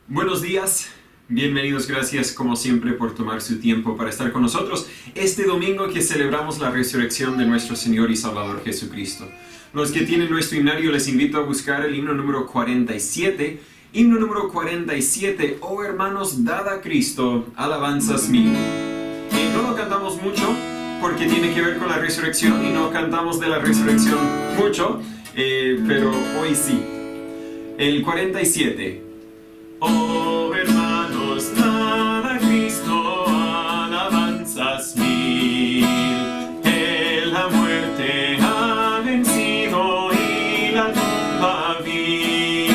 Buenos días, bienvenidos, gracias como siempre por tomar su tiempo para estar con nosotros este domingo que celebramos la resurrección de nuestro Señor y Salvador Jesucristo. Los que tienen nuestro himnario les invito a buscar el himno número 47. Himno número 47, oh hermanos, dad a Cristo alabanzas mil. Y no lo cantamos mucho porque tiene que ver con la resurrección y no cantamos de la resurrección mucho, pero hoy sí. El 47. Oh hermanos, dad a Cristo alabanzas mil. Él la muerte ha vencido y la tumba vil.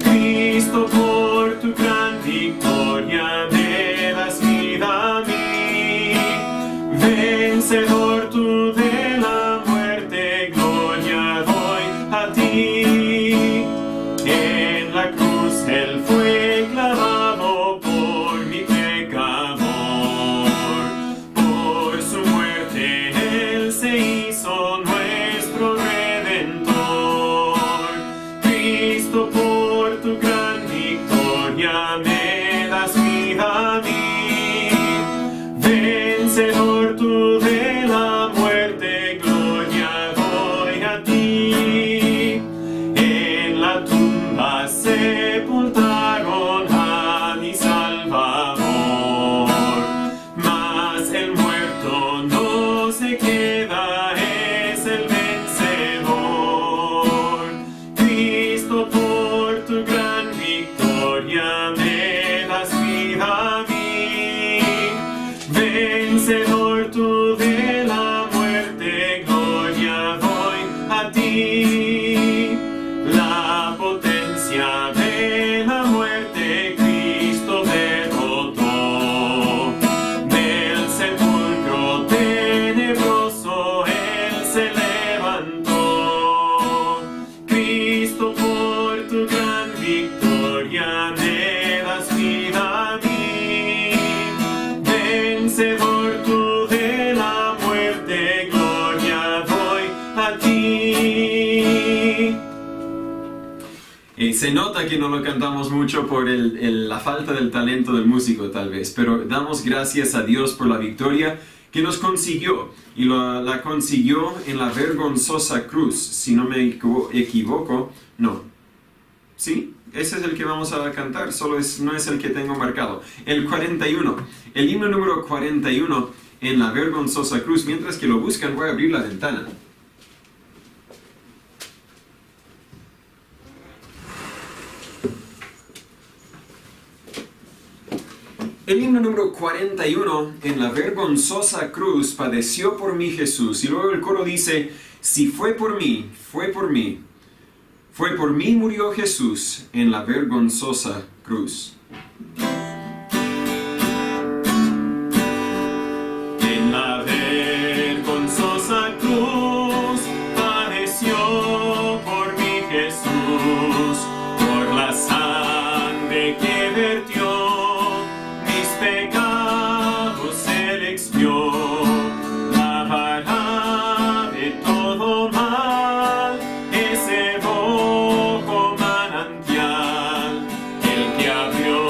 Cristo, por tu gran victoria me das vida a mí. Vencedor tú de la muerte, gloria doy a ti. En la cruz Él fue clavado por mi pecador. Por su muerte Él se hizo nuestro Redentor. Cristo, por tu gran victoria me das vida a mí. Vencedor tú de la muerte, gloria doy a ti. En la tumba sepultaron a mi Salvador, mas el muerto no se queda, es el vencedor. Cristo, por tu gran victoria me das vida a mí. Vencedor tú de la muerte, gloria doy a ti. La potencia de la muerte Cristo derrotó. Del sepulcro tenebroso Él se levantó. Cristo, por tu gran victoria me das vida a mí. Vencedor tú de la muerte, gloria doy a ti. Se nota que no lo cantamos mucho por la falta del talento del músico tal vez, pero damos gracias a Dios por la victoria que nos consiguió, y la consiguió en la vergonzosa cruz, si no me equivoco, no. ¿Sí? Ese es el que vamos a cantar, no es el que tengo marcado. El 41, el himno número 41 en la vergonzosa cruz. Mientras que lo buscan voy a abrir la ventana. El himno número 41, en la vergonzosa cruz padeció por mí Jesús. Y luego el coro dice, si fue por mí, fue por mí. Fue por mí murió Jesús en la vergonzosa cruz. En la vergonzosa cruz padeció por mí Jesús, por la sangre que vertió. Pecados Él expió, lavará de todo mal ese rojo manantial, el que abrió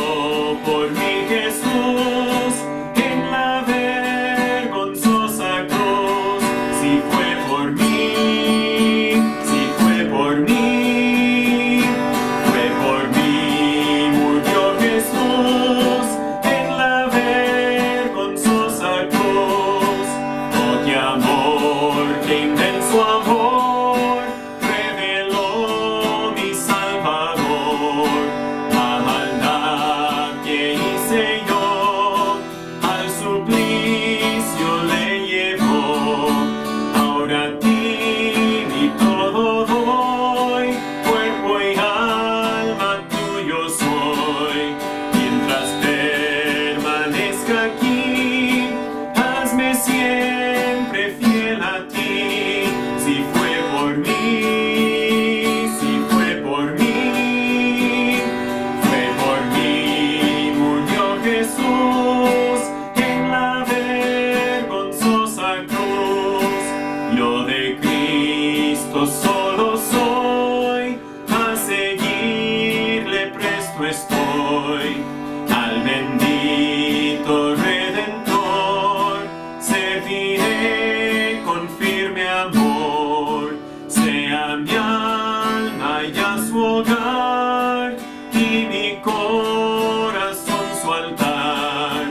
hogar y mi corazón su altar.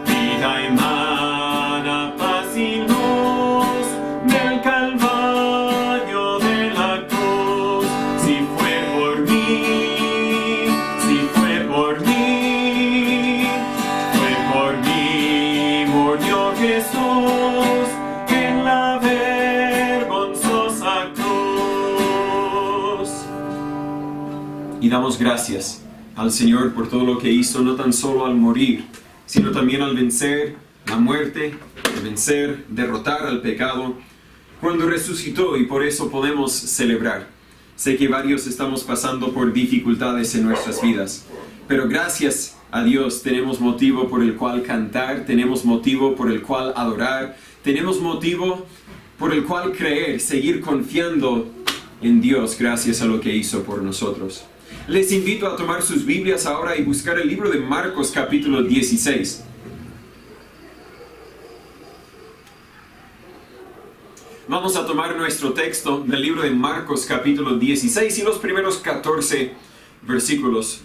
Vida emana, paz y luz del Calvario de la cruz. Si fue por mí, si fue por mí, fue por mí, murió Jesús en la vergonzosa cruz. Y damos gracias al Señor por todo lo que hizo, no tan solo al morir, sino también al vencer la muerte, al vencer, derrotar al pecado, cuando resucitó, y por eso podemos celebrar. Sé que varios estamos pasando por dificultades en nuestras vidas, pero gracias a Dios tenemos motivo por el cual cantar, tenemos motivo por el cual adorar, tenemos motivo por el cual creer, seguir confiando en Dios gracias a lo que hizo por nosotros. Les invito a tomar sus Biblias ahora y buscar el libro de Marcos capítulo 16. Vamos a tomar nuestro texto del libro de Marcos capítulo 16 y los primeros 14 versículos.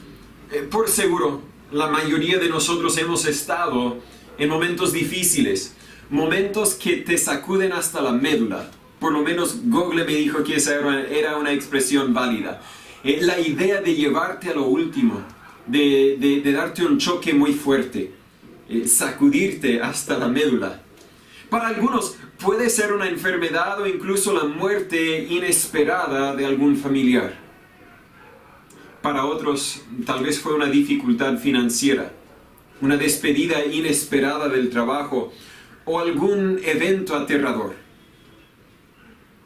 Por seguro, la mayoría de nosotros hemos estado en momentos difíciles, momentos que te sacuden hasta la médula. Por lo menos Google me dijo que esa era una expresión válida. La idea de llevarte a lo último, de darte un choque muy fuerte, sacudirte hasta la médula. Para algunos puede ser una enfermedad o incluso la muerte inesperada de algún familiar. Para otros tal vez fue una dificultad financiera, una despedida inesperada del trabajo o algún evento aterrador.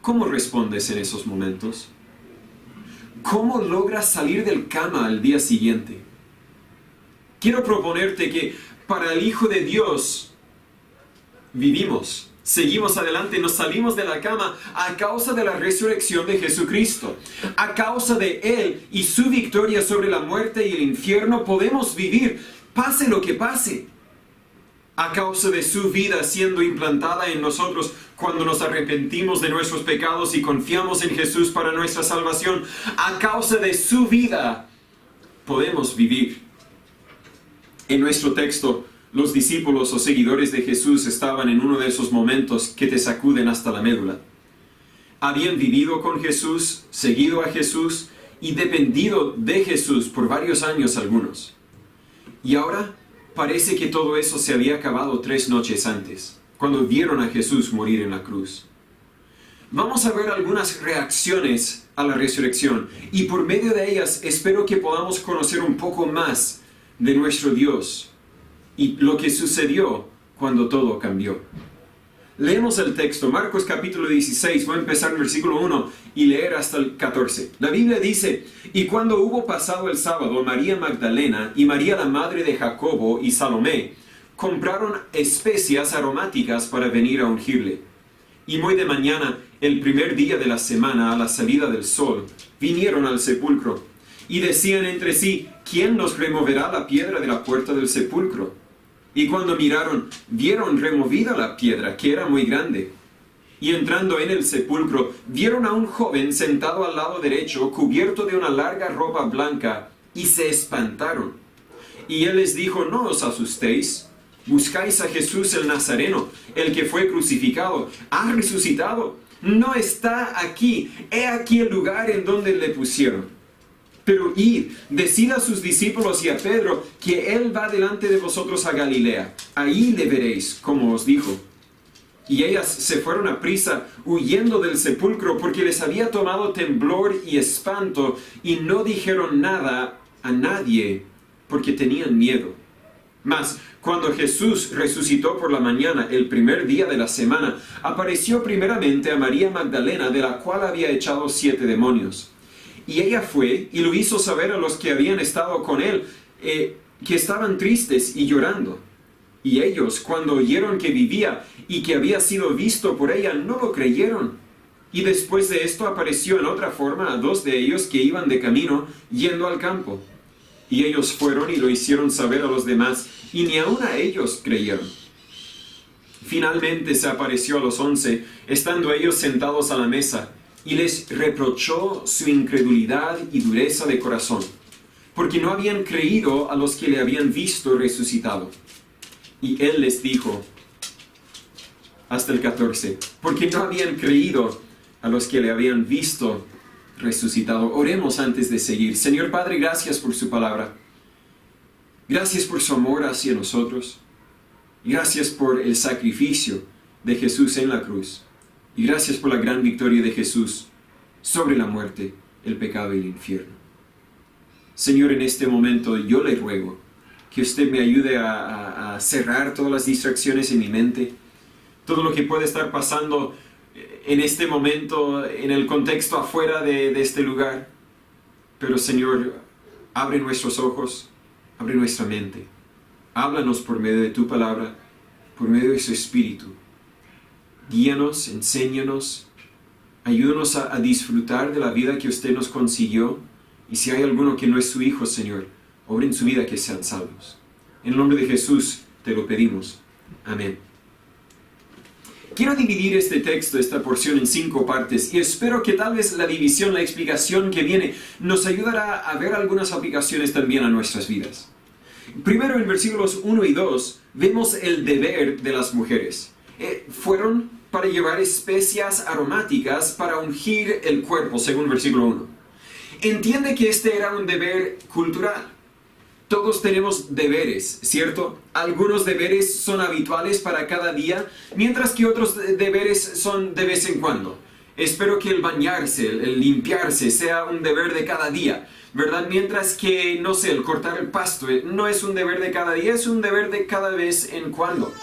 ¿Cómo respondes en esos momentos? ¿Cómo logras salir del cama al día siguiente? Quiero proponerte que para el Hijo de Dios vivimos, seguimos adelante, nos salimos de la cama a causa de la resurrección de Jesucristo. A causa de Él y su victoria sobre la muerte y el infierno podemos vivir, pase lo que pase. A causa de su vida siendo implantada en nosotros cuando nos arrepentimos de nuestros pecados y confiamos en Jesús para nuestra salvación, a causa de su vida podemos vivir. En nuestro texto, los discípulos o seguidores de Jesús estaban en uno de esos momentos que te sacuden hasta la médula. Habían vivido con Jesús, seguido a Jesús y dependido de Jesús por varios años algunos. Y ahora parece que todo eso se había acabado 3 noches antes, cuando vieron a Jesús morir en la cruz. Vamos a ver algunas reacciones a la resurrección y por medio de ellas espero que podamos conocer un poco más de nuestro Dios y lo que sucedió cuando todo cambió. Leemos el texto, Marcos capítulo 16, voy a empezar en el versículo 1 y leer hasta el 14. La Biblia dice: y cuando hubo pasado el sábado, María Magdalena y María la madre de Jacobo y Salomé compraron especias aromáticas para venir a ungirle. Y muy de mañana, el primer día de la semana, a la salida del sol, vinieron al sepulcro y decían entre sí: ¿quién nos removerá la piedra de la puerta del sepulcro? Y cuando miraron, vieron removida la piedra, que era muy grande. Y entrando en el sepulcro, vieron a un joven sentado al lado derecho, cubierto de una larga ropa blanca, y se espantaron. Y él les dijo: no os asustéis, buscáis a Jesús el Nazareno, el que fue crucificado. Ha resucitado, no está aquí, he aquí el lugar en donde le pusieron. Pero id, decid a sus discípulos y a Pedro que él va delante de vosotros a Galilea. Ahí le veréis, como os dijo. Y ellas se fueron a prisa, huyendo del sepulcro, porque les había tomado temblor y espanto, y no dijeron nada a nadie, porque tenían miedo. Mas, cuando Jesús resucitó por la mañana, el primer día de la semana, apareció primeramente a María Magdalena, de la cual había echado 7 demonios. Y ella fue y lo hizo saber a los que habían estado con él, que estaban tristes y llorando. Y ellos, cuando oyeron que vivía y que había sido visto por ella, no lo creyeron. Y después de esto apareció en otra forma a 2 de ellos que iban de camino, yendo al campo. Y ellos fueron y lo hicieron saber a los demás, y ni aun a ellos creyeron. Finalmente se apareció a los 11, estando ellos sentados a la mesa. y les reprochó su incredulidad y dureza de corazón, porque no habían creído a los que le habían visto resucitado. Y él les dijo, hasta el 14, porque no habían creído a los que le habían visto resucitado. Oremos antes de seguir. Señor Padre, gracias por su palabra. Gracias por su amor hacia nosotros. Gracias por el sacrificio de Jesús en la cruz. Y gracias por la gran victoria de Jesús sobre la muerte, el pecado y el infierno. Señor, en este momento yo le ruego que usted me ayude a cerrar todas las distracciones en mi mente, todo lo que puede estar pasando en este momento, en el contexto afuera de este lugar. Pero Señor, abre nuestros ojos, abre nuestra mente. Háblanos por medio de tu palabra, por medio de su Espíritu. Guíanos, enséñanos, ayúdanos a disfrutar de la vida que usted nos consiguió. Y si hay alguno que no es su hijo, Señor, obra en su vida que sean salvos. En el nombre de Jesús te lo pedimos. Amén. Quiero dividir este texto, esta porción, en 5 partes, y espero que tal vez la división, la explicación que viene, nos ayudará a ver algunas aplicaciones también a nuestras vidas. Primero, en versículos 1 y 2, vemos el deber de las mujeres. Fueron para llevar especias aromáticas para ungir el cuerpo, según versículo 1. Entiende que este era un deber cultural. Todos tenemos deberes, ¿cierto? Algunos deberes son habituales para cada día, mientras que otros deberes son de vez en cuando. Espero que el bañarse, el limpiarse sea un deber de cada día, ¿verdad? Mientras que, no sé, el cortar el pasto no es un deber de cada día, es un deber de cada vez en cuando.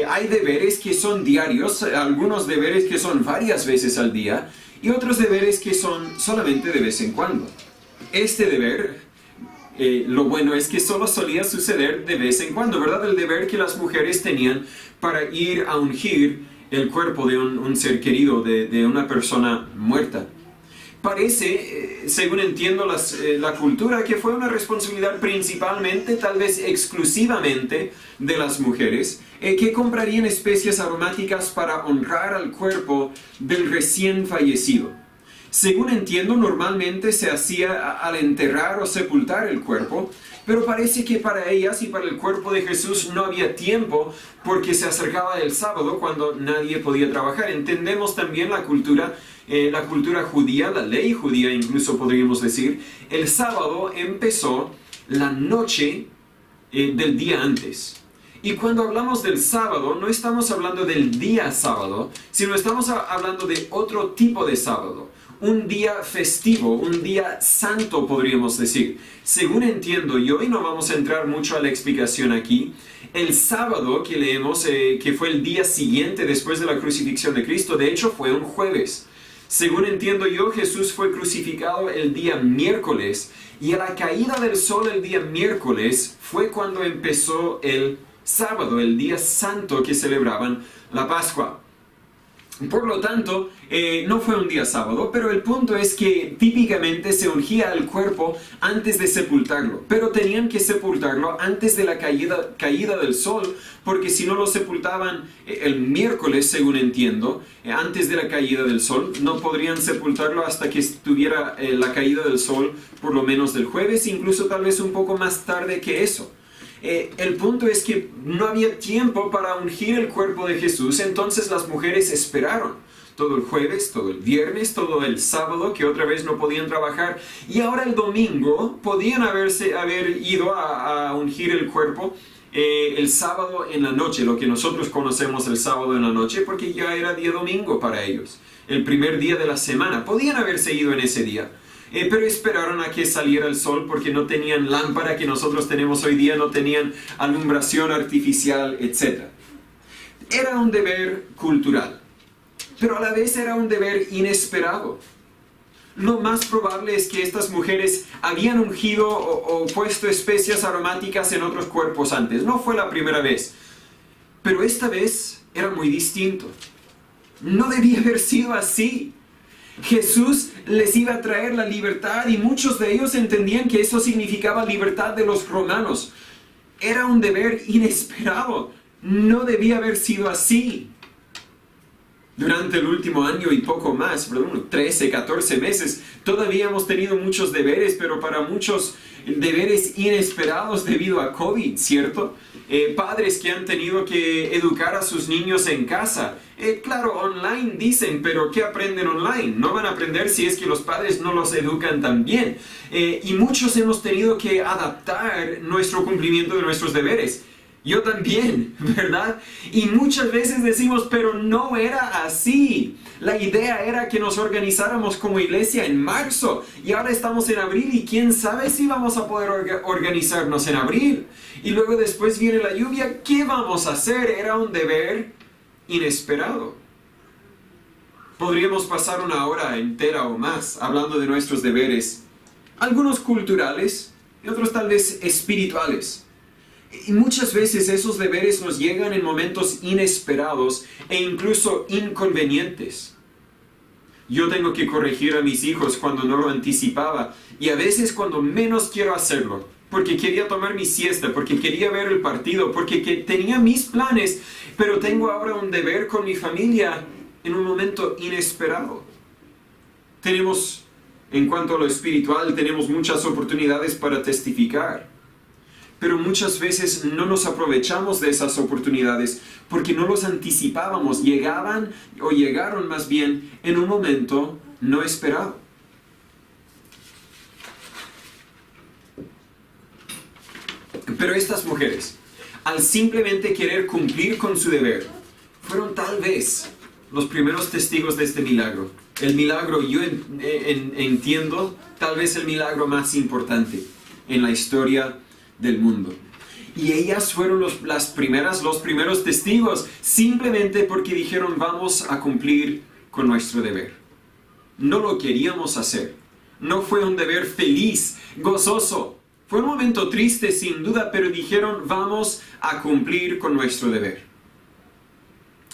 Hay deberes que son diarios, algunos deberes que son varias veces al día, y otros deberes que son solamente de vez en cuando. Este deber, lo bueno es que solo solía suceder de vez en cuando, ¿verdad? El deber que las mujeres tenían para ir a ungir el cuerpo de un ser querido, de una persona muerta. Parece, según entiendo la cultura, que fue una responsabilidad principalmente, tal vez exclusivamente, de las mujeres, que comprarían especias aromáticas para honrar al cuerpo del recién fallecido. Según entiendo, normalmente se hacía al enterrar o sepultar el cuerpo, pero parece que para ellas y para el cuerpo de Jesús no había tiempo porque se acercaba el sábado cuando nadie podía trabajar. Entendemos también la cultura judía, la ley judía incluso podríamos decir. El sábado empezó la noche del día antes. Y cuando hablamos del sábado, no estamos hablando del día sábado, sino estamos hablando de otro tipo de sábado. Un día festivo, un día santo podríamos decir. Según entiendo yo, y no vamos a entrar mucho a la explicación aquí, el sábado que leemos, que fue el día siguiente después de la crucifixión de Cristo, de hecho fue un jueves. Según entiendo yo, Jesús fue crucificado el día miércoles, y a la caída del sol el día miércoles fue cuando empezó el sábado, el día santo que celebraban la Pascua. Por lo tanto, no fue un día sábado, pero el punto es que típicamente se ungía el cuerpo antes de sepultarlo, pero tenían que sepultarlo antes de la caída del sol, porque si no lo sepultaban el miércoles, según entiendo, antes de la caída del sol, no podrían sepultarlo hasta que estuviera la caída del sol por lo menos del jueves, incluso tal vez un poco más tarde que eso. El punto es que no había tiempo para ungir el cuerpo de Jesús, entonces las mujeres esperaron todo el jueves, todo el viernes, todo el sábado, que otra vez no podían trabajar, y ahora el domingo podían haber ido a ungir el cuerpo el sábado en la noche, lo que nosotros conocemos el sábado en la noche, porque ya era día domingo para ellos, el primer día de la semana. Podían haberse ido en ese día. Pero esperaron a que saliera el sol porque no tenían lámpara que nosotros tenemos hoy día, no tenían alumbración artificial, etc. Era un deber cultural, pero a la vez era un deber inesperado. Lo más probable es que estas mujeres habían ungido o puesto especias aromáticas en otros cuerpos antes. No fue la primera vez, pero esta vez era muy distinto. No debía haber sido así. Jesús les iba a traer la libertad y muchos de ellos entendían que eso significaba libertad de los romanos. Era un deber inesperado. No debía haber sido así. Durante el último año y poco más, 13, 14 meses, todavía hemos tenido muchos deberes, pero para muchos deberes inesperados debido a COVID, ¿cierto? Padres que han tenido que educar a sus niños en casa. Claro, online dicen, pero ¿qué aprenden online? No van a aprender si es que los padres no los educan tan bien. Y muchos hemos tenido que adaptar nuestro cumplimiento de nuestros deberes. Yo también, ¿verdad? Y muchas veces decimos, pero no era así. La idea era que nos organizáramos como iglesia en marzo y ahora estamos en abril y quién sabe si vamos a poder organizarnos en abril. Y luego después viene la lluvia, ¿qué vamos a hacer? Era un deber inesperado. Podríamos pasar una hora entera o más hablando de nuestros deberes, algunos culturales y otros tal vez espirituales. Y muchas veces esos deberes nos llegan en momentos inesperados e incluso inconvenientes. Yo tengo que corregir a mis hijos cuando no lo anticipaba y a veces cuando menos quiero hacerlo, porque quería tomar mi siesta, porque quería ver el partido, porque tenía mis planes, pero tengo ahora un deber con mi familia en un momento inesperado. En cuanto a lo espiritual, tenemos muchas oportunidades para testificar. Pero muchas veces no nos aprovechamos de esas oportunidades porque no los anticipábamos. Llegaron más bien en un momento no esperado. Pero estas mujeres, al simplemente querer cumplir con su deber, fueron tal vez los primeros testigos de este milagro. El milagro, yo entiendo, tal vez el milagro más importante en la historia del mundo. Y ellas fueron los primeros testigos, simplemente porque dijeron, vamos a cumplir con nuestro deber. No lo queríamos hacer. No fue un deber feliz, gozoso. Fue un momento triste, sin duda, pero dijeron, vamos a cumplir con nuestro deber.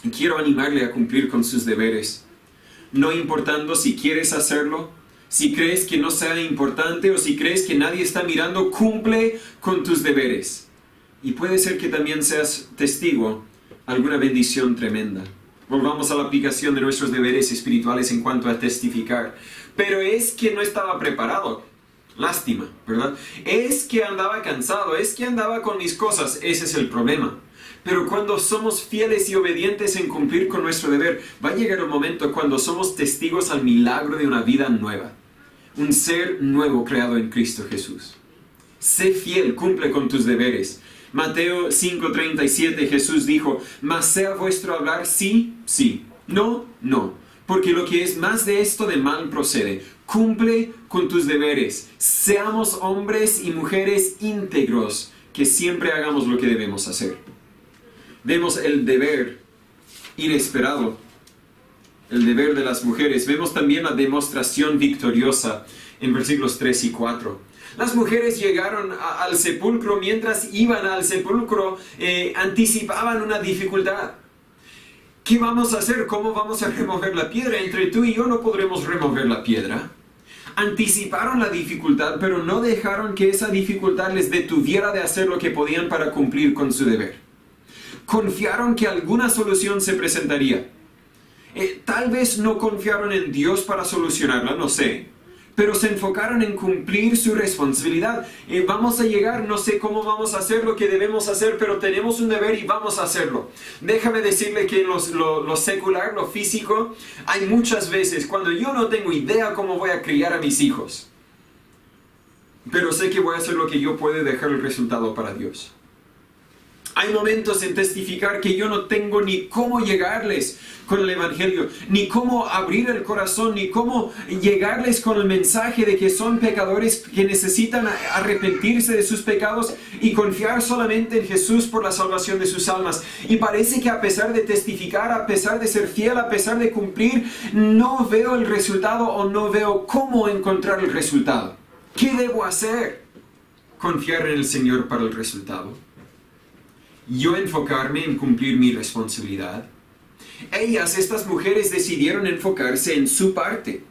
Y quiero animarle a cumplir con sus deberes. No importando si quieres hacerlo, si crees que no sea importante o si crees que nadie está mirando, cumple con tus deberes. Y puede ser que también seas testigo de alguna bendición tremenda. Volvamos a la aplicación de nuestros deberes espirituales en cuanto a testificar. Pero es que no estaba preparado. Lástima, ¿verdad? Es que andaba cansado, es que andaba con mis cosas. Ese es el problema. Pero cuando somos fieles y obedientes en cumplir con nuestro deber, va a llegar un momento cuando somos testigos al milagro de una vida nueva. Un ser nuevo creado en Cristo Jesús. Sé fiel, cumple con tus deberes. Mateo 5:37, Jesús dijo, mas sea vuestro hablar sí, sí, no, no. Porque lo que es más de esto de mal procede. Cumple con tus deberes. Seamos hombres y mujeres íntegros, que siempre hagamos lo que debemos hacer. Vemos el deber inesperado, el deber de las mujeres. Vemos también la demostración victoriosa en versículos 3 y 4. Las mujeres llegaron al sepulcro, mientras iban al sepulcro anticipaban una dificultad. ¿Qué vamos a hacer? ¿Cómo vamos a remover la piedra? Entre tú y yo no podremos remover la piedra. Anticiparon la dificultad, pero no dejaron que esa dificultad les detuviera de hacer lo que podían para cumplir con su deber. Confiaron que alguna solución se presentaría. Tal vez no confiaron en Dios para solucionarla, no sé. Pero se enfocaron en cumplir su responsabilidad. Vamos a llegar, no sé cómo vamos a hacer lo que debemos hacer, pero tenemos un deber y vamos a hacerlo. Déjame decirle que en lo secular, lo físico, hay muchas veces cuando yo no tengo idea cómo voy a criar a mis hijos. Pero sé que voy a hacer lo que yo puedo y dejar el resultado para Dios. Hay momentos en testificar que yo no tengo ni cómo llegarles con el Evangelio, ni cómo abrir el corazón, ni cómo llegarles con el mensaje de que son pecadores que necesitan arrepentirse de sus pecados y confiar solamente en Jesús por la salvación de sus almas. Y parece que a pesar de testificar, a pesar de ser fiel, a pesar de cumplir, no veo el resultado o no veo cómo encontrar el resultado. ¿Qué debo hacer? Confiar en el Señor para el resultado. Yo enfocarme en cumplir mi responsabilidad. Estas mujeres decidieron enfocarse en su parte.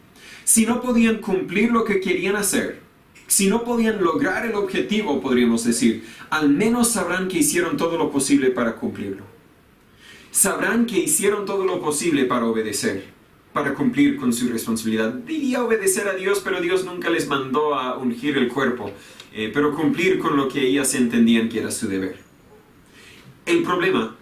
Si no podían cumplir lo que querían hacer, si no podían lograr el objetivo, podríamos decir, al menos sabrán que hicieron todo lo posible para cumplirlo. sabrán que hicieron todo lo posible para obedecer, para cumplir con su responsabilidad. Diría obedecer a Dios, pero Dios nunca les mandó a ungir el cuerpo, pero cumplir con lo que ellas entendían que era su deber. El problema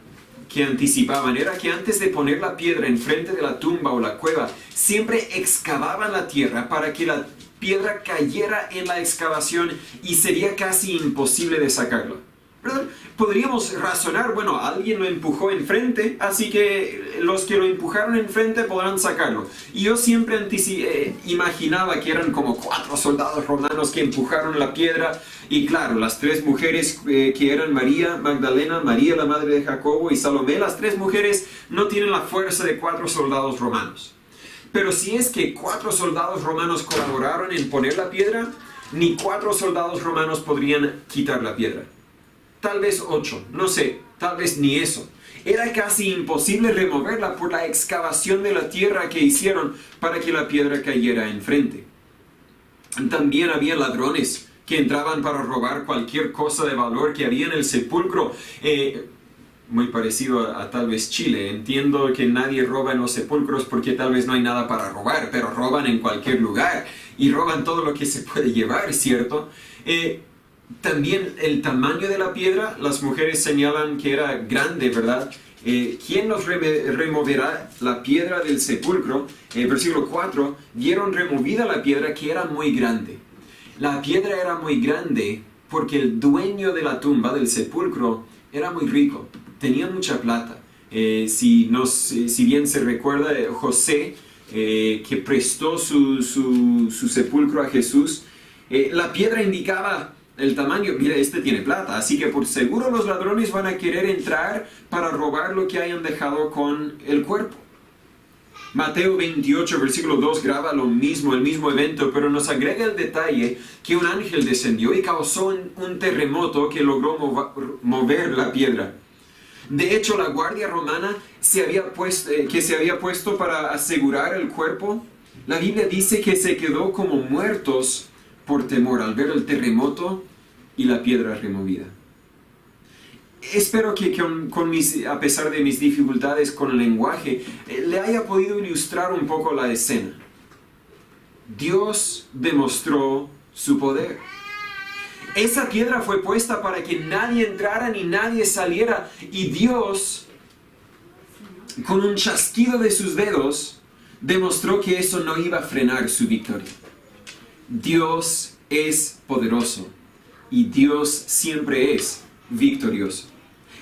que anticipaban era que antes de poner la piedra enfrente de la tumba o la cueva, siempre excavaban la tierra para que la piedra cayera en la excavación y sería casi imposible de sacarla. ¿Verdad? Podríamos razonar, bueno, alguien lo empujó enfrente, así que los que lo empujaron enfrente podrán sacarlo. Y yo siempre imaginaba que eran como 4 soldados romanos que empujaron la piedra, y claro, las 3 mujeres que eran María Magdalena, María la madre de Jacobo y Salomé, las 3 mujeres no tienen la fuerza de 4 soldados romanos. Pero si es que 4 soldados romanos colaboraron en poner la piedra, ni 4 soldados romanos podrían quitar la piedra. Tal vez 8, no sé, tal vez ni eso. Era casi imposible removerla por la excavación de la tierra que hicieron para que la piedra cayera enfrente. También había ladrones que entraban para robar cualquier cosa de valor que había en el sepulcro. Muy parecido a tal vez Chile. Entiendo que nadie roba en los sepulcros porque tal vez no hay nada para robar, pero roban en cualquier lugar y roban todo lo que se puede llevar, ¿cierto? También el tamaño de la piedra, las mujeres señalan que era grande, ¿verdad? ¿Quién nos removerá la piedra del sepulcro? Versículo 4, vieron removida la piedra que era muy grande. La piedra era muy grande porque el dueño de la tumba, del sepulcro, era muy rico, tenía mucha plata. Si bien se recuerda, José, que prestó su sepulcro a Jesús, la piedra indicaba el tamaño. Mira, este tiene plata, así que por seguro los ladrones van a querer entrar para robar lo que hayan dejado con el cuerpo. Mateo 28, versículo 2 graba lo mismo, el mismo evento, pero nos agrega el detalle que un ángel descendió y causó un terremoto que logró mover la piedra. De hecho, la guardia romana que se había puesto para asegurar el cuerpo, la Biblia dice que se quedó como muertos por temor al ver el terremoto y la piedra removida. Espero que a pesar de mis dificultades con el lenguaje, le haya podido ilustrar un poco la escena. Dios demostró su poder. Esa piedra fue puesta para que nadie entrara ni nadie saliera, y Dios, con un chasquido de sus dedos, demostró que eso no iba a frenar su victoria. Dios es poderoso y Dios siempre es victorioso.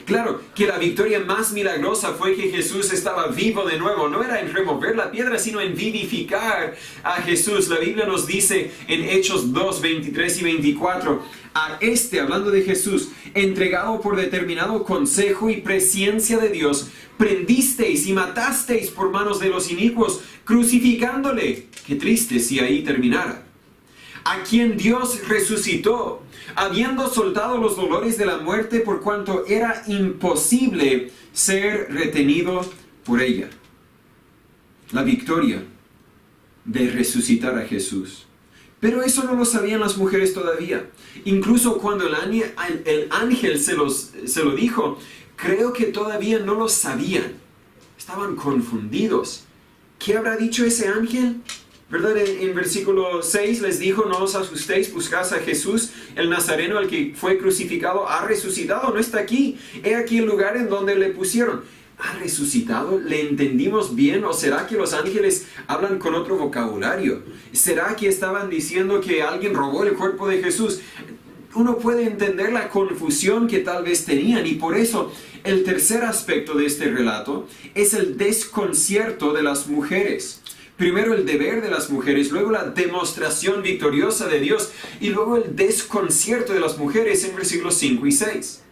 Claro que la victoria más milagrosa fue que Jesús estaba vivo de nuevo. No era en remover la piedra, sino en vivificar a Jesús. La Biblia nos dice en Hechos 2, 23 y 24, a hablando de Jesús, entregado por determinado consejo y presciencia de Dios, prendisteis y matasteis por manos de los inicuos, crucificándole. Qué triste si ahí terminara. A quien Dios resucitó, habiendo soltado los dolores de la muerte por cuanto era imposible ser retenido por ella. La victoria de resucitar a Jesús. Pero eso no lo sabían las mujeres todavía. Incluso cuando el ángel se lo dijo, creo que todavía no lo sabían. Estaban confundidos. ¿Qué habrá dicho ese ángel? ¿Verdad? En versículo 6 les dijo, no os asustéis, buscad a Jesús, el Nazareno, el que fue crucificado, ha resucitado, no está aquí. He aquí el lugar en donde le pusieron. ¿Ha resucitado? ¿Le entendimos bien? ¿O será que los ángeles hablan con otro vocabulario? ¿Será que estaban diciendo que alguien robó el cuerpo de Jesús? Uno puede entender la confusión que tal vez tenían, y por eso el tercer aspecto de este relato es el desconcierto de las mujeres. Primero el deber de las mujeres, luego la demostración victoriosa de Dios y luego el desconcierto de las mujeres en versículos 5 y 6.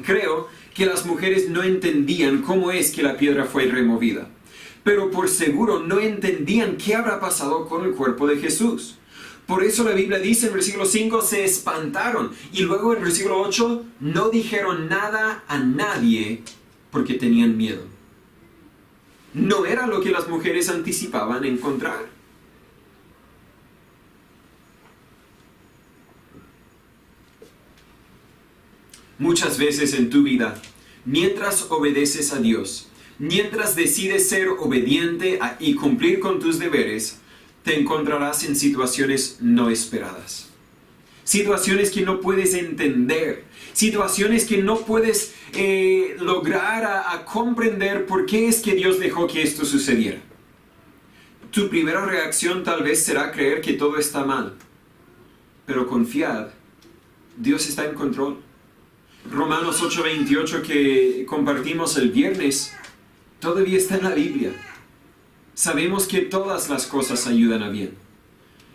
Creo que las mujeres no entendían cómo es que la piedra fue removida, pero por seguro no entendían qué habrá pasado con el cuerpo de Jesús. Por eso la Biblia dice en versículo 5, se espantaron, y luego en versículo 8, no dijeron nada a nadie porque tenían miedo. No era lo que las mujeres anticipaban encontrar. Muchas veces en tu vida mientras obedeces a Dios, mientras decides ser obediente y cumplir con tus deberes, te encontrarás en situaciones no esperadas. Situaciones que no puedes entender, situaciones que no puedes lograr a comprender por qué es que Dios dejó que esto sucediera. Tu primera reacción tal vez será creer que todo está mal, pero confiad, Dios está en control. Romanos 8:28 que compartimos el viernes, todavía está en la Biblia. Sabemos que todas las cosas ayudan a bien.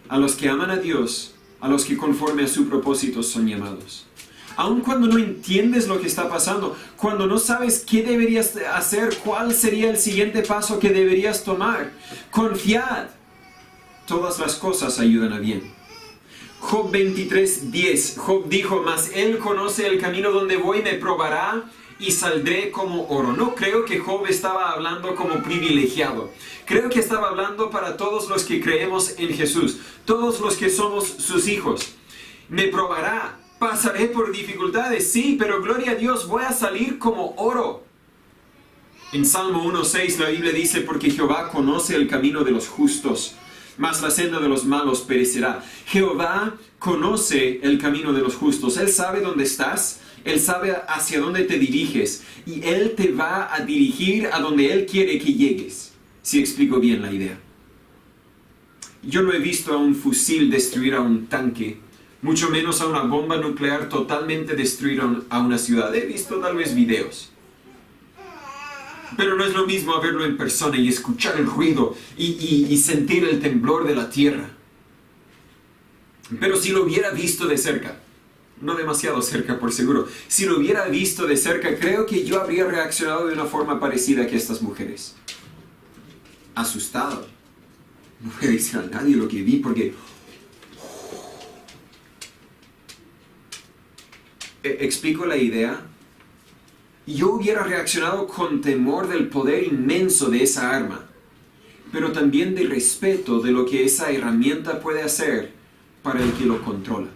A los que aman a Dios, a los que conforme a su propósito son llamados. Aun cuando no entiendes lo que está pasando, cuando no sabes qué deberías hacer, cuál sería el siguiente paso que deberías tomar, confiad. Todas las cosas ayudan a bien. Job 23:10, Job dijo, mas él conoce el camino donde voy, me probará y saldré como oro. No creo que Job estaba hablando como privilegiado. Creo que estaba hablando para todos los que creemos en Jesús, todos los que somos sus hijos. Me probará, pasaré por dificultades, sí, pero gloria a Dios, voy a salir como oro. En Salmo 1:6 la Biblia dice, porque Jehová conoce el camino de los justos, mas la senda de los malos perecerá. Jehová conoce el camino de los justos. Él sabe dónde estás, Él sabe hacia dónde te diriges, y Él te va a dirigir a donde Él quiere que llegues. Si explico bien la idea. Yo no he visto a un fusil destruir a un tanque, mucho menos a una bomba nuclear totalmente destruir a una ciudad. He visto tal vez videos. Pero no es lo mismo verlo en persona y escuchar el ruido y sentir el temblor de la tierra. Pero si lo hubiera visto de cerca, no demasiado cerca por seguro, si lo hubiera visto de cerca, creo que yo habría reaccionado de una forma parecida que estas mujeres. Asustado. No voy a decir a nadie lo que vi porque... ¿Explico la idea? Yo hubiera reaccionado con temor del poder inmenso de esa arma, pero también de respeto de lo que esa herramienta puede hacer para el que lo controla.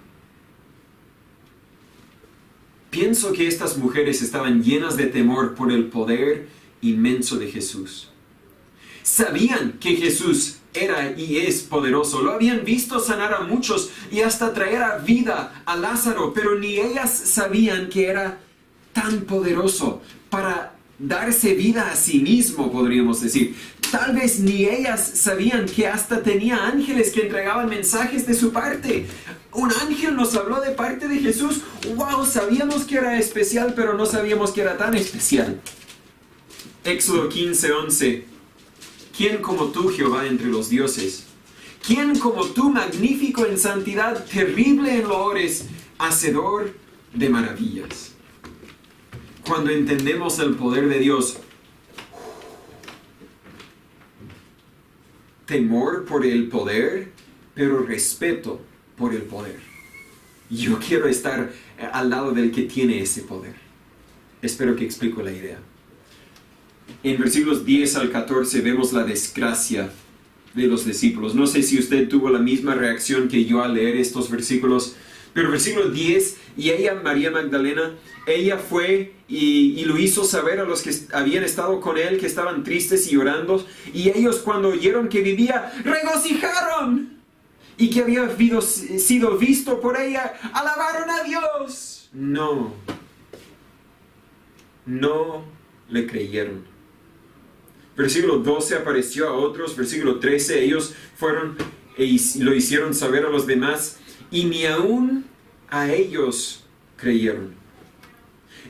Pienso que estas mujeres estaban llenas de temor por el poder inmenso de Jesús. Sabían que Jesús era y es poderoso. Lo habían visto sanar a muchos y hasta traer a vida a Lázaro, pero ni ellas sabían que era tan poderoso para darse vida a sí mismo, podríamos decir. Tal vez ni ellas sabían que hasta tenía ángeles que entregaban mensajes de su parte. Un ángel nos habló de parte de Jesús. ¡Wow! Sabíamos que era especial, pero no sabíamos que era tan especial. Éxodo 15:11. ¿Quién como tú, Jehová, entre los dioses? ¿Quién como tú, magnífico en santidad, terrible en loores, hacedor de maravillas? Cuando entendemos el poder de Dios, temor por el poder, pero respeto por el poder. Yo quiero estar al lado del que tiene ese poder. Espero que explico la idea. En versículos 10 al 14 vemos la desgracia de los discípulos. No sé si usted tuvo la misma reacción que yo al leer estos versículos, pero versículo 10, y ella, María Magdalena, ella fue y lo hizo saber a los que habían estado con él, que estaban tristes y llorando, y ellos cuando oyeron que vivía, regocijaron, y que había sido visto por ella, alabaron a Dios. No le creyeron. Versículo 12, apareció a otros. Versículo 13, ellos fueron y lo hicieron saber a los demás, y ni aún a ellos creyeron.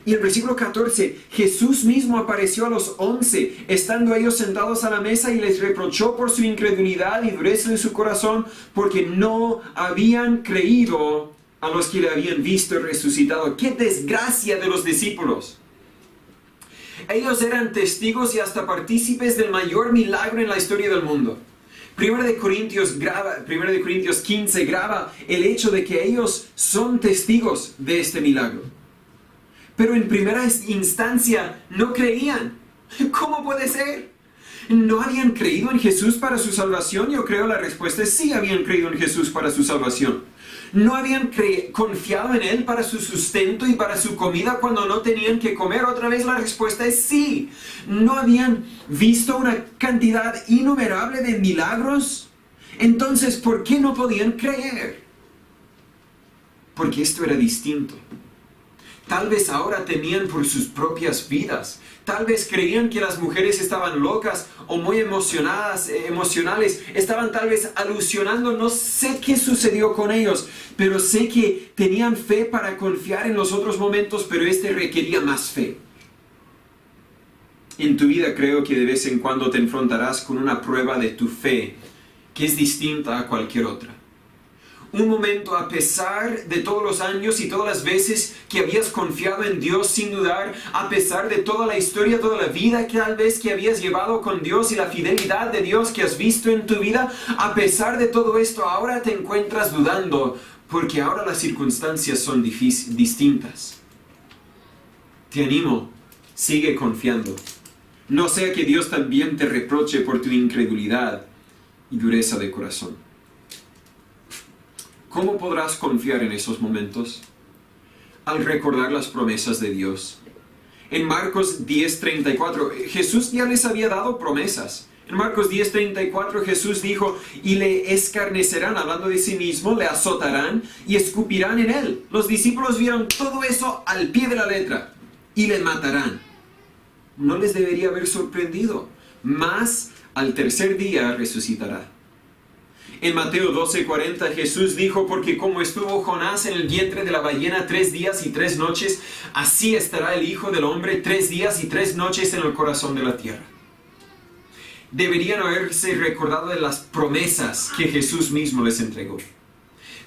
Y el versículo 14, Jesús mismo apareció a los 11, estando ellos sentados a la mesa, y les reprochó por su incredulidad y dureza de su corazón, porque no habían creído a los que le habían visto y resucitado. ¡Qué desgracia de los discípulos! Ellos eran testigos y hasta partícipes del mayor milagro en la historia del mundo. Primera de Corintios 15 graba el hecho de que ellos son testigos de este milagro. Pero en primera instancia no creían. ¿Cómo puede ser? ¿No habían creído en Jesús para su salvación? Yo creo la respuesta es sí, habían creído en Jesús para su salvación. ¿No habían confiado en Él para su sustento y para su comida cuando no tenían que comer? Otra vez la respuesta es sí. ¿No habían visto una cantidad innumerable de milagros? Entonces, ¿por qué no podían creer? Porque esto era distinto. Tal vez ahora temían por sus propias vidas. Tal vez creían que las mujeres estaban locas o muy emocionales. Estaban tal vez alucinando. No sé qué sucedió con ellos, pero sé que tenían fe para confiar en los otros momentos, pero este requería más fe. En tu vida creo que de vez en cuando te enfrentarás con una prueba de tu fe que es distinta a cualquier otra. Un momento, a pesar de todos los años y todas las veces que habías confiado en Dios sin dudar, a pesar de toda la historia, toda la vida que tal vez que habías llevado con Dios y la fidelidad de Dios que has visto en tu vida, a pesar de todo esto, ahora te encuentras dudando, porque ahora las circunstancias son distintas. Te animo, sigue confiando. No sea que Dios también te reproche por tu incredulidad y dureza de corazón. ¿Cómo podrás confiar en esos momentos? Al recordar las promesas de Dios. En Marcos 10:34, Jesús ya les había dado promesas. En Marcos 10:34 Jesús dijo, y le escarnecerán, hablando de sí mismo, le azotarán y escupirán en él. Los discípulos vieron todo eso al pie de la letra y le matarán. No les debería haber sorprendido, mas al tercer día resucitará. En Mateo 12:40 Jesús dijo, porque como estuvo Jonás en el vientre de la ballena 3 días y 3 noches, así estará el Hijo del Hombre 3 días y 3 noches en el corazón de la tierra. Deberían haberse recordado de las promesas que Jesús mismo les entregó.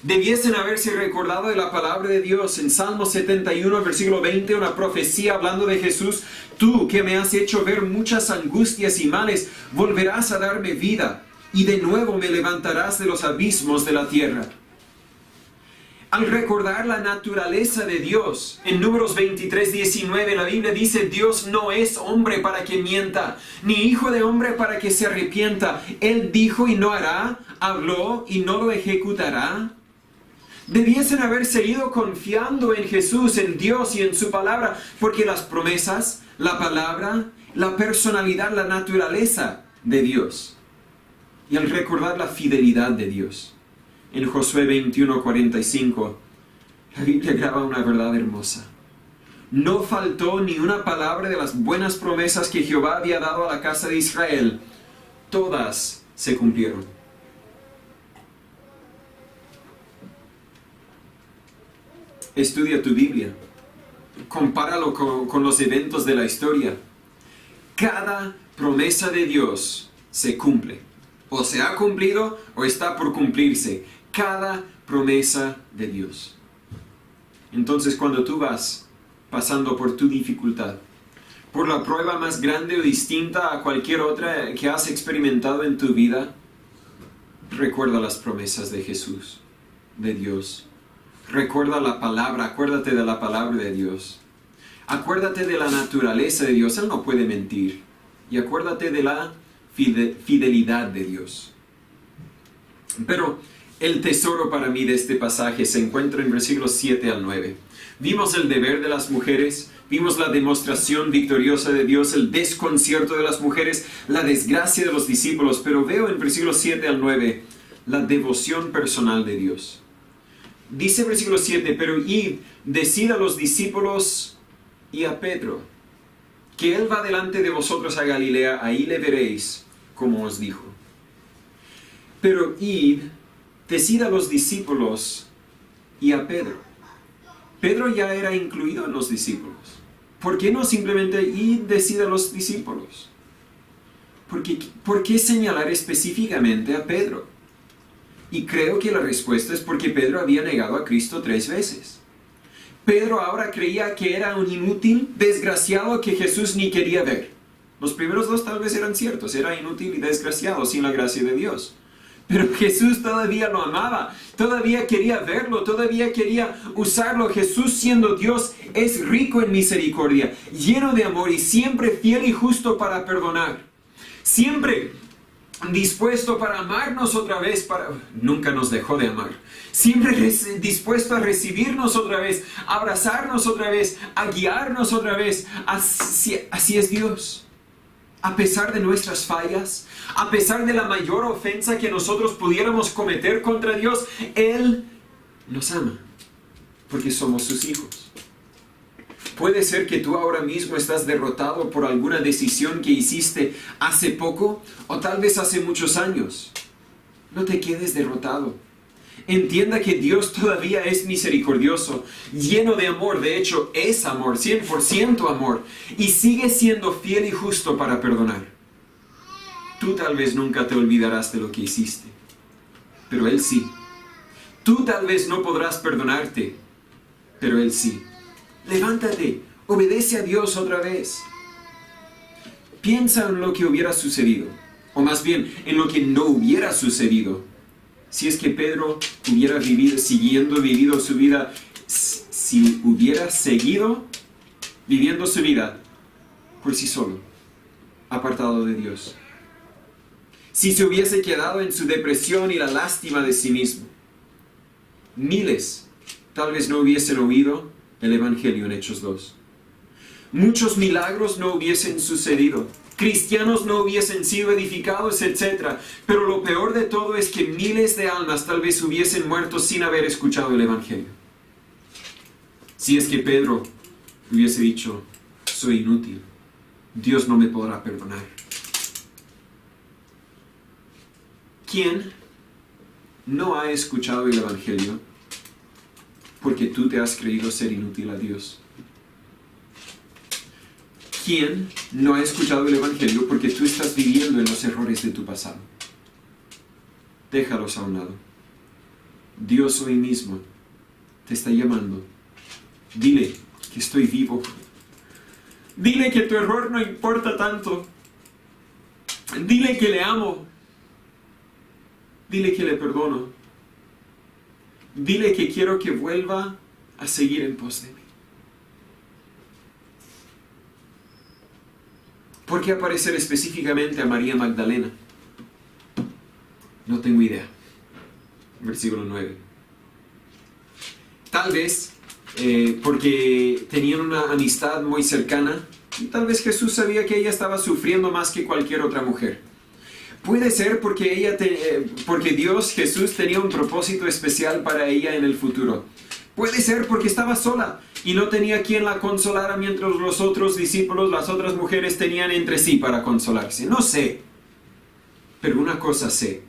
Debiesen haberse recordado de la palabra de Dios en Salmo 71, versículo 20, una profecía hablando de Jesús. Tú que me has hecho ver muchas angustias y males, volverás a darme vida. Y de nuevo me levantarás de los abismos de la tierra. Al recordar la naturaleza de Dios, en Números 23:19 la Biblia dice, Dios no es hombre para que mienta, ni hijo de hombre para que se arrepienta. Él dijo y no hará, habló y no lo ejecutará. Debiesen haber seguido confiando en Jesús, en Dios y en su palabra, porque las promesas, la palabra, la personalidad, la naturaleza de Dios. Y al recordar la fidelidad de Dios, en Josué 21:45, la Biblia graba una verdad hermosa. No faltó ni una palabra de las buenas promesas que Jehová había dado a la casa de Israel. Todas se cumplieron. Estudia tu Biblia. Compáralo con los eventos de la historia. Cada promesa de Dios se cumple. O se ha cumplido o está por cumplirse. Cada promesa de Dios. Entonces cuando tú vas pasando por tu dificultad, por la prueba más grande o distinta a cualquier otra que has experimentado en tu vida, recuerda las promesas de Jesús, de Dios. Recuerda la palabra, acuérdate de la palabra de Dios. Acuérdate de la naturaleza de Dios, Él no puede mentir. Y acuérdate de la fidelidad de Dios. Pero el tesoro para mí de este pasaje se encuentra en versículos 7 al 9. Vimos el deber de las mujeres, vimos la demostración victoriosa de Dios, el desconcierto de las mujeres, la desgracia de los discípulos, pero veo en versículos 7 al 9 la devoción personal de Dios. Dice versículo 7, pero id, decid a los discípulos y a Pedro, que Él va delante de vosotros a Galilea, ahí le veréis, como os dijo. Pero id, decid a los discípulos y a Pedro. Pedro ya era incluido en los discípulos. ¿Por qué no simplemente id, decid a los discípulos? ¿Por qué señalar específicamente a Pedro? Y creo que la respuesta es porque Pedro había negado a Cristo 3 veces. Pedro ahora creía que era un inútil, desgraciado que Jesús ni quería ver. Los primeros 2 tal vez eran ciertos, era inútil y desgraciado sin la gracia de Dios. Pero Jesús todavía lo amaba, todavía quería verlo, todavía quería usarlo. Jesús, siendo Dios, es rico en misericordia, lleno de amor y siempre fiel y justo para perdonar. Siempre dispuesto para amarnos otra vez, nunca nos dejó de amar. Siempre dispuesto a recibirnos otra vez, a abrazarnos otra vez, a guiarnos otra vez. Así es Dios. A pesar de nuestras fallas, a pesar de la mayor ofensa que nosotros pudiéramos cometer contra Dios, Él nos ama, porque somos sus hijos. Puede ser que tú ahora mismo estás derrotado por alguna decisión que hiciste hace poco o tal vez hace muchos años. No te quedes derrotado. Entienda que Dios todavía es misericordioso, lleno de amor. De hecho, es amor, 100% amor. Y sigue siendo fiel y justo para perdonar. Tú tal vez nunca te olvidarás de lo que hiciste, pero Él sí. Tú tal vez no podrás perdonarte, pero Él sí. Levántate, obedece a Dios otra vez. Piensa en lo que hubiera sucedido, o más bien en lo que no hubiera sucedido. Si es que Pedro hubiera vivido su vida, si hubiera seguido viviendo su vida por sí solo, apartado de Dios. Si se hubiese quedado en su depresión y la lástima de sí mismo. Miles tal vez no hubiesen oído el Evangelio en Hechos 2. Muchos milagros no hubiesen sucedido. Cristianos no hubiesen sido edificados, etc. Pero lo peor de todo es que miles de almas tal vez hubiesen muerto sin haber escuchado el Evangelio. Si es que Pedro hubiese dicho, soy inútil, Dios no me podrá perdonar. ¿Quién no ha escuchado el Evangelio porque tú te has creído ser inútil a Dios? ¿Quién no ha escuchado el Evangelio porque tú estás viviendo en los errores de tu pasado? Déjalos a un lado. Dios hoy mismo te está llamando. Dile que estoy vivo. Dile que tu error no importa tanto. Dile que le amo. Dile que le perdono. Dile que quiero que vuelva a seguir en pos de mí. ¿Por qué aparecer específicamente a María Magdalena? No tengo idea. Versículo 9. Tal vez porque tenían una amistad muy cercana, y tal vez Jesús sabía que ella estaba sufriendo más que cualquier otra mujer. Puede ser porque Dios, Jesús, tenía un propósito especial para ella en el futuro. Puede ser porque estaba sola y no tenía quien la consolara mientras los otros discípulos, las otras mujeres tenían entre sí para consolarse. No sé. Pero una cosa sé.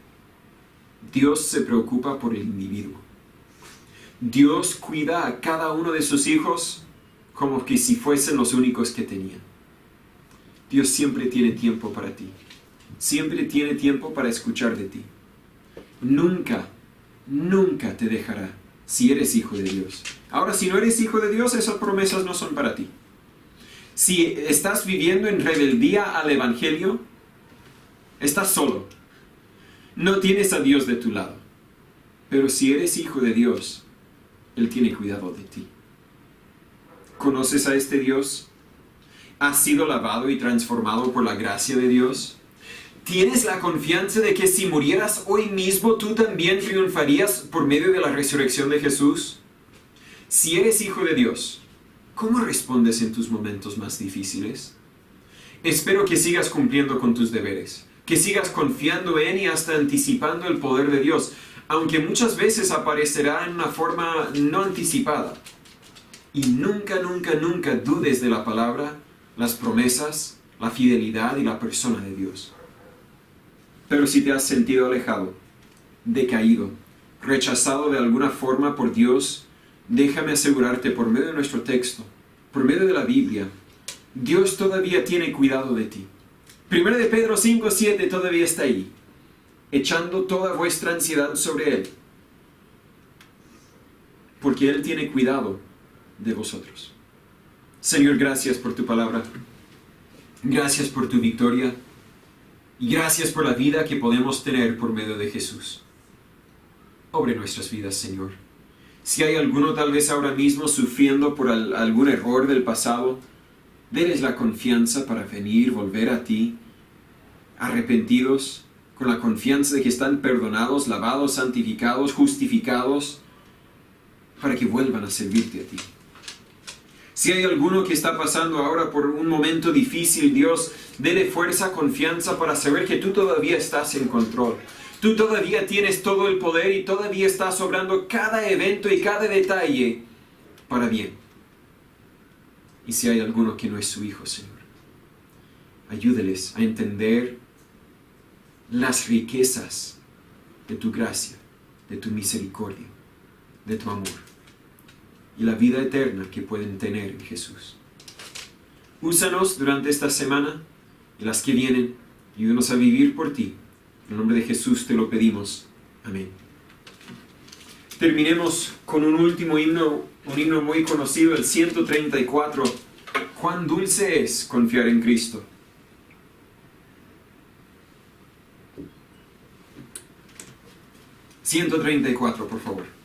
Dios se preocupa por el individuo. Dios cuida a cada uno de sus hijos como que si fuesen los únicos que tenían. Dios siempre tiene tiempo para ti. Siempre tiene tiempo para escuchar de ti. Nunca, nunca te dejará si eres hijo de Dios. Ahora, si no eres hijo de Dios, esas promesas no son para ti. Si estás viviendo en rebeldía al Evangelio, estás solo. No tienes a Dios de tu lado. Pero si eres hijo de Dios, Él tiene cuidado de ti. ¿Conoces a este Dios? ¿Has sido lavado y transformado por la gracia de Dios? ¿Tienes la confianza de que si murieras hoy mismo, tú también triunfarías por medio de la resurrección de Jesús? Si eres hijo de Dios, ¿cómo respondes en tus momentos más difíciles? Espero que sigas cumpliendo con tus deberes, que sigas confiando en y hasta anticipando el poder de Dios, aunque muchas veces aparecerá en una forma no anticipada. Y nunca, nunca, nunca dudes de la palabra, las promesas, la fidelidad y la persona de Dios. Pero si te has sentido alejado, decaído, rechazado de alguna forma por Dios, déjame asegurarte por medio de nuestro texto, por medio de la Biblia, Dios todavía tiene cuidado de ti. 1 de Pedro 5:7 todavía está ahí, echando toda vuestra ansiedad sobre Él, porque Él tiene cuidado de vosotros. Señor, gracias por tu palabra. Gracias por tu victoria. Y gracias por la vida que podemos tener por medio de Jesús. Obre nuestras vidas, Señor. Si hay alguno tal vez ahora mismo sufriendo por algún error del pasado, denles la confianza para venir, volver a ti, arrepentidos, con la confianza de que están perdonados, lavados, santificados, justificados, para que vuelvan a servirte a ti. Si hay alguno que está pasando ahora por un momento difícil, Dios, dele fuerza, confianza para saber que tú todavía estás en control. Tú todavía tienes todo el poder y todavía estás obrando cada evento y cada detalle para bien. Y si hay alguno que no es su hijo, Señor, ayúdeles a entender las riquezas de tu gracia, de tu misericordia, de tu amor y la vida eterna que pueden tener en Jesús. Úsanos durante esta semana y las que vienen. Ayúdanos a vivir por ti. En el nombre de Jesús te lo pedimos. Amén. Terminemos con un último himno, un himno muy conocido, el 134. Cuán dulce es confiar en Cristo. ...134, por favor.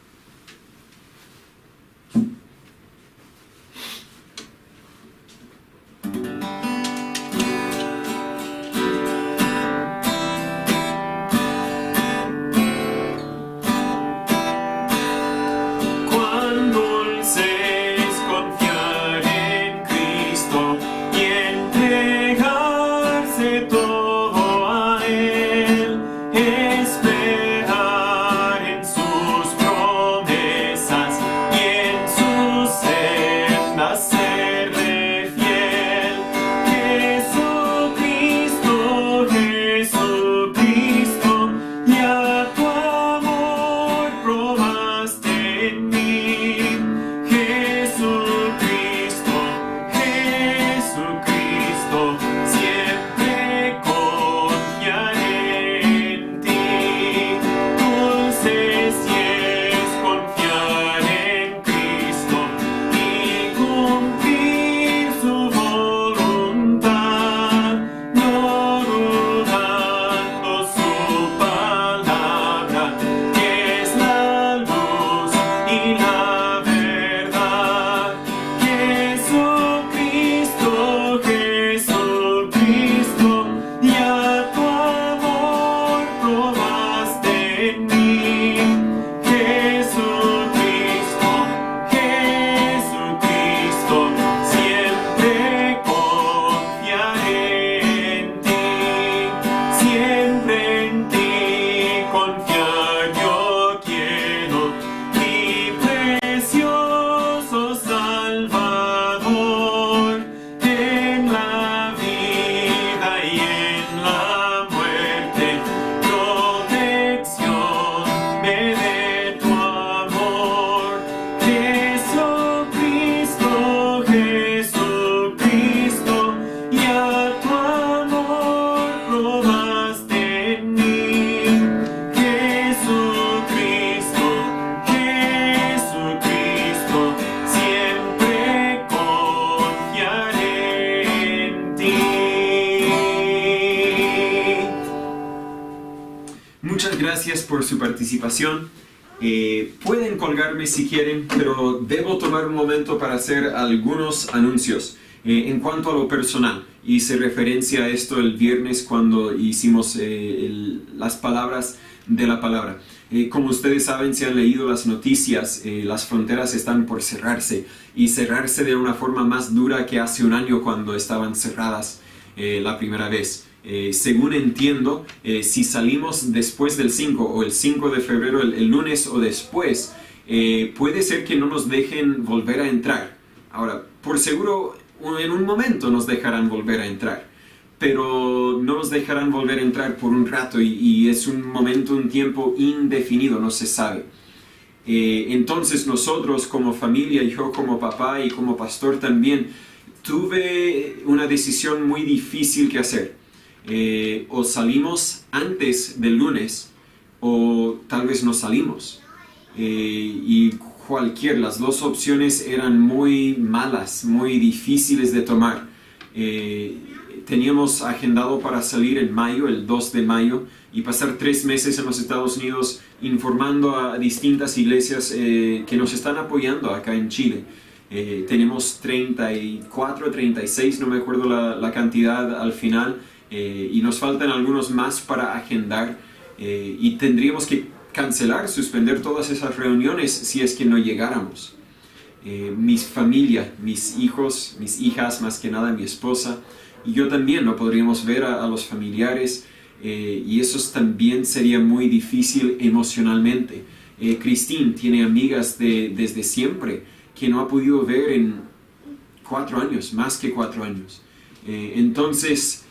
Muchas gracias por su participación. Pueden colgarme si quieren, pero debo tomar un momento para hacer algunos anuncios en cuanto a lo personal. Hice referencia a esto el viernes cuando hicimos las palabras de la palabra. Como ustedes saben, si han leído las noticias, las fronteras están por cerrarse y cerrarse de una forma más dura que hace un año cuando estaban cerradas la primera vez. Según entiendo, si salimos después del 5 o el 5 de febrero, el lunes o después, puede ser que no nos dejen volver a entrar. Ahora, por seguro, en un momento nos dejarán volver a entrar, pero no nos dejarán volver a entrar por un rato y es un momento, un tiempo indefinido, no se sabe. Entonces nosotros como familia, yo como papá y como pastor también, tuve una decisión muy difícil que hacer. O salimos antes del lunes o tal vez no salimos. Y las dos opciones eran muy malas, muy difíciles de tomar. Teníamos agendado para salir en mayo, el 2 de mayo, y pasar 3 meses en los Estados Unidos informando a distintas iglesias que nos están apoyando acá en Chile. Tenemos 34, 36, no me acuerdo la cantidad al final, y nos faltan algunos más para agendar, y tendríamos que cancelar, suspender todas esas reuniones si es que no llegáramos. Mi familia, mis hijos, mis hijas, más que nada mi esposa, y yo también no podríamos ver a los familiares, y eso también sería muy difícil emocionalmente. Christine tiene amigas desde siempre que no ha podido ver en 4 años, más que 4 años. Entonces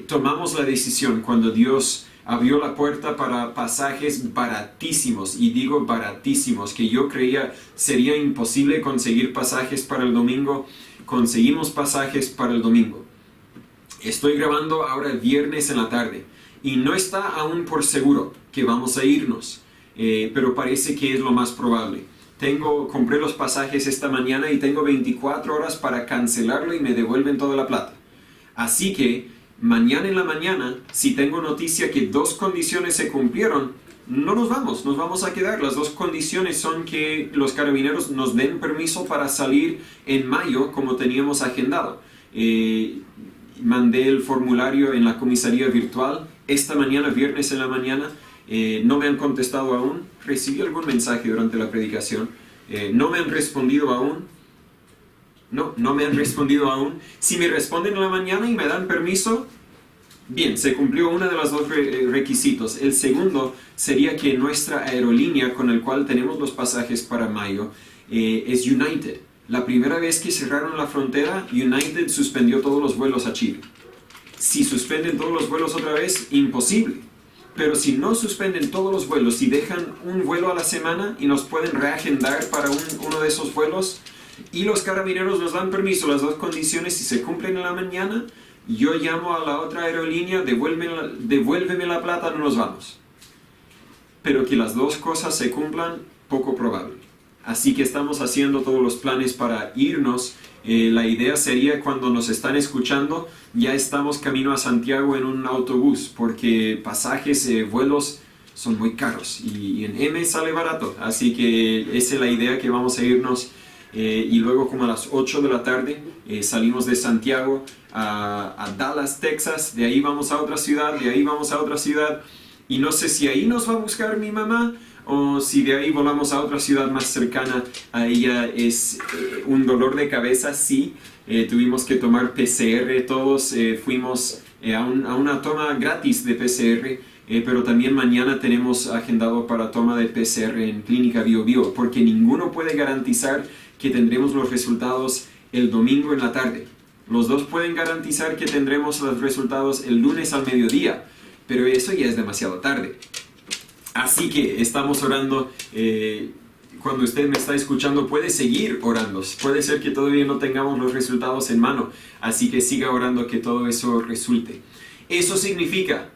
tomamos la decisión cuando Dios abrió la puerta para pasajes baratísimos, y digo baratísimos, que yo creía sería imposible conseguir pasajes para el domingo. Conseguimos pasajes para el domingo. Estoy grabando ahora el viernes en la tarde y no está aún por seguro que vamos a irnos, pero parece que es lo más probable. Compré los pasajes esta mañana y tengo 24 horas para cancelarlo y me devuelven toda la plata. Así que mañana en la mañana, si tengo noticia que 2 condiciones se cumplieron, no nos vamos a quedar. Las 2 condiciones son que los carabineros nos den permiso para salir en mayo como teníamos agendado. Mandé el formulario en la comisaría virtual esta mañana, viernes en la mañana. No me han contestado aún. Recibí algún mensaje durante la predicación. No me han respondido aún. No me han respondido aún. Si me responden en la mañana y me dan permiso, bien, se cumplió uno de los 2 requisitos. El segundo sería que nuestra aerolínea con el cual tenemos los pasajes para mayo es United. La primera vez que cerraron la frontera, United suspendió todos los vuelos a Chile. Si suspenden todos los vuelos otra vez, imposible. Pero si no suspenden todos los vuelos, si dejan un vuelo a la semana y nos pueden reagendar para uno de esos vuelos, y los carabineros nos dan permiso, las 2 condiciones, si se cumplen en la mañana, yo llamo a la otra aerolínea, devuélveme la plata, no nos vamos. Pero que las 2 cosas se cumplan, poco probable. Así que estamos haciendo todos los planes para irnos. La idea sería, cuando nos están escuchando, ya estamos camino a Santiago en un autobús, porque pasajes, vuelos son muy caros y en M sale barato. Así que esa es la idea, que vamos a irnos. Y luego como a las 8 de la tarde salimos de Santiago a Dallas, Texas. De ahí vamos a otra ciudad, de ahí vamos a otra ciudad. Y no sé si ahí nos va a buscar mi mamá o si de ahí volamos a otra ciudad más cercana a ella. Es un dolor de cabeza, sí. Tuvimos que tomar PCR todos. Fuimos a una toma gratis de PCR. Pero también mañana tenemos agendado para toma de PCR en Clínica Bio Bio, porque ninguno puede garantizar que tendremos los resultados el domingo en la tarde. Los 2 pueden garantizar que tendremos los resultados el lunes al mediodía, pero eso ya es demasiado tarde. Así que estamos orando. Cuando usted me está escuchando, puede seguir orando. Puede ser que todavía no tengamos los resultados en mano, así que siga orando que todo eso resulte. Eso significa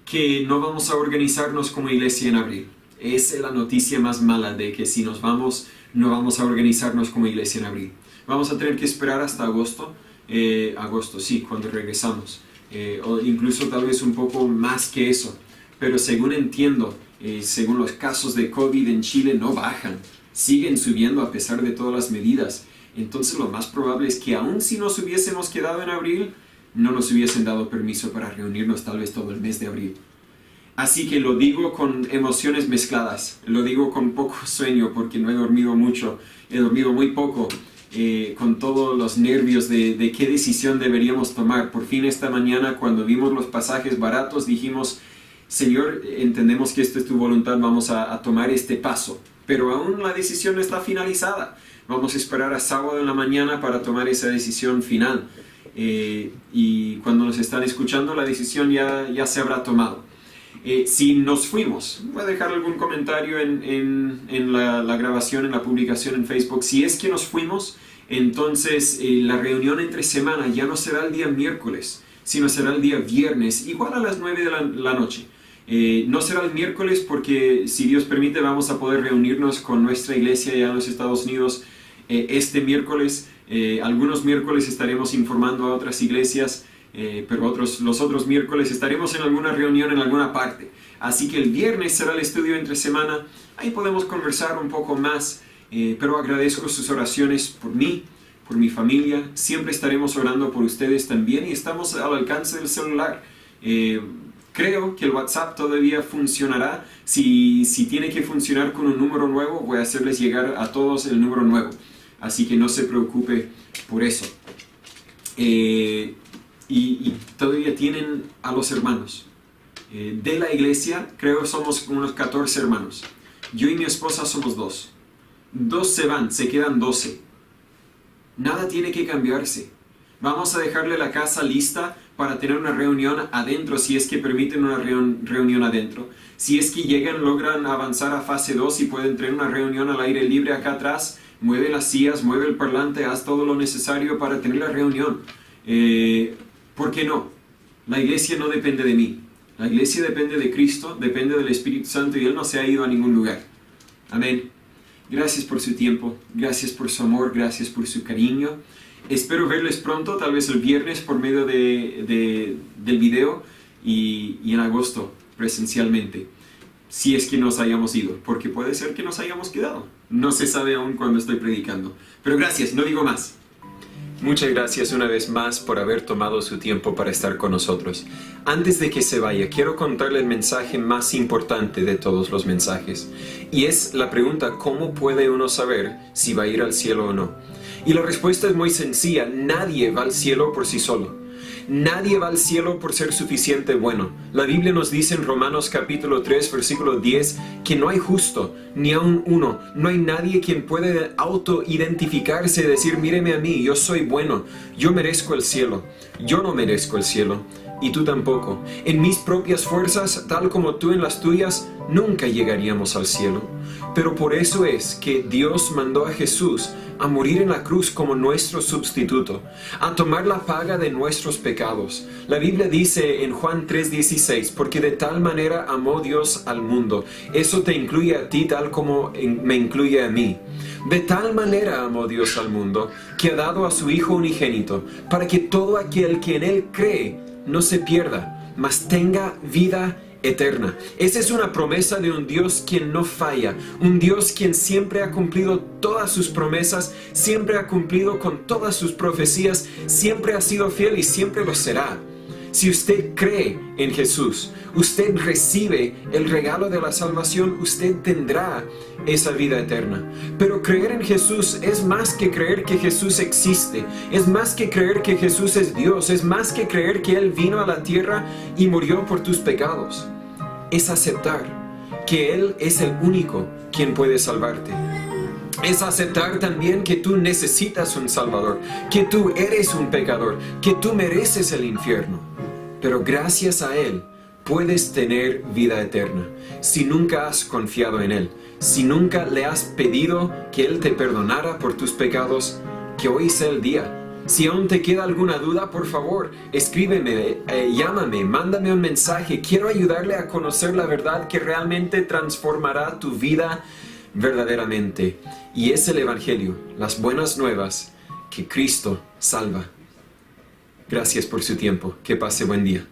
que no vamos a organizarnos como iglesia en abril. Esa es la noticia más mala, de que si nos vamos, no vamos a organizarnos como iglesia en abril. Vamos a tener que esperar hasta agosto. Agosto, sí, cuando regresamos. O incluso tal vez un poco más que eso. Pero según entiendo, según los casos de COVID en Chile no bajan. Siguen subiendo a pesar de todas las medidas. Entonces lo más probable es que aun si nos hubiésemos quedado en abril, no nos hubiesen dado permiso para reunirnos tal vez todo el mes de abril. Así que lo digo con emociones mezcladas, lo digo con poco sueño porque no he dormido mucho, he dormido muy poco, con todos los nervios de qué decisión deberíamos tomar. Por fin esta mañana, cuando vimos los pasajes baratos, dijimos: Señor, entendemos que esto es tu voluntad, vamos a tomar este paso. Pero aún la decisión no está finalizada. Vamos a esperar a sábado en la mañana para tomar esa decisión final. Y cuando nos están escuchando, la decisión ya se habrá tomado. Si nos fuimos, voy a dejar algún comentario en la grabación, en la publicación en Facebook. Si es que nos fuimos, entonces la reunión entre semana ya no será el día miércoles, sino será el día viernes, igual a las 9 de la noche. No será el miércoles porque, si Dios permite, vamos a poder reunirnos con nuestra iglesia ya en los Estados Unidos este miércoles. Algunos miércoles estaremos informando a otras iglesias, pero los otros miércoles estaremos en alguna reunión en alguna parte. Así que el viernes será el estudio entre semana. Ahí podemos conversar un poco más, pero agradezco sus oraciones por mí, por mi familia. Siempre estaremos orando por ustedes también y estamos al alcance del celular. Creo que el WhatsApp todavía funcionará. Si tiene que funcionar con un número nuevo, voy a hacerles llegar a todos el número nuevo. Así que no se preocupe por eso. Y todavía tienen a los hermanos. De la iglesia, creo que somos unos 14 hermanos. Yo y mi esposa somos 2. 2 se van, se quedan 12. Nada tiene que cambiarse. Vamos a dejarle la casa lista para tener una reunión adentro, si es que permiten una reunión adentro. Si es que logran avanzar a fase 2 y pueden tener una reunión al aire libre acá atrás, mueve las sillas, mueve el parlante, haz todo lo necesario para tener la reunión. ¿Por qué no? La iglesia no depende de mí. La iglesia depende de Cristo, depende del Espíritu Santo y Él no se ha ido a ningún lugar. Amén. Gracias por su tiempo, gracias por su amor, gracias por su cariño. Espero verles pronto, tal vez el viernes por medio del video y en agosto presencialmente. Si es que nos hayamos ido, porque puede ser que nos hayamos quedado. No se sabe aún cuando estoy predicando. Pero gracias, no digo más. Muchas gracias una vez más por haber tomado su tiempo para estar con nosotros. Antes de que se vaya, quiero contarle el mensaje más importante de todos los mensajes. Y es la pregunta, ¿cómo puede uno saber si va a ir al cielo o no? Y la respuesta es muy sencilla, nadie va al cielo por sí solo. Nadie va al cielo por ser suficiente bueno. La Biblia nos dice en Romanos capítulo 3, versículo 10, que no hay justo, ni aun uno. No hay nadie quien puede autoidentificarse y decir, míreme a mí, yo soy bueno, yo merezco el cielo. Yo no merezco el cielo, y tú tampoco. En mis propias fuerzas, tal como tú en las tuyas, nunca llegaríamos al cielo. Pero por eso es que Dios mandó a Jesús a morir en la cruz como nuestro sustituto, a tomar la paga de nuestros pecados. La Biblia dice en Juan 3:16, porque de tal manera amó Dios al mundo. Eso te incluye a ti tal como me incluye a mí. De tal manera amó Dios al mundo, que ha dado a su Hijo unigénito, para que todo aquel que en Él cree no se pierda, mas tenga vida eterna. Esa es una promesa de un Dios quien no falla, un Dios quien siempre ha cumplido todas sus promesas, siempre ha cumplido con todas sus profecías, siempre ha sido fiel y siempre lo será. Si usted cree en Jesús, usted recibe el regalo de la salvación, usted tendrá esa vida eterna. Pero creer en Jesús es más que creer que Jesús existe, es más que creer que Jesús es Dios, es más que creer que Él vino a la tierra y murió por tus pecados. Es aceptar que Él es el único quien puede salvarte. Es aceptar también que tú necesitas un Salvador, que tú eres un pecador, que tú mereces el infierno. Pero gracias a Él puedes tener vida eterna. Si nunca has confiado en Él, si nunca le has pedido que Él te perdonara por tus pecados, que hoy sea el día. Si aún te queda alguna duda, por favor, escríbeme, llámame, mándame un mensaje. Quiero ayudarle a conocer la verdad que realmente transformará tu vida verdaderamente. Y es el Evangelio, las buenas nuevas, que Cristo salva. Gracias por su tiempo. Que pase buen día.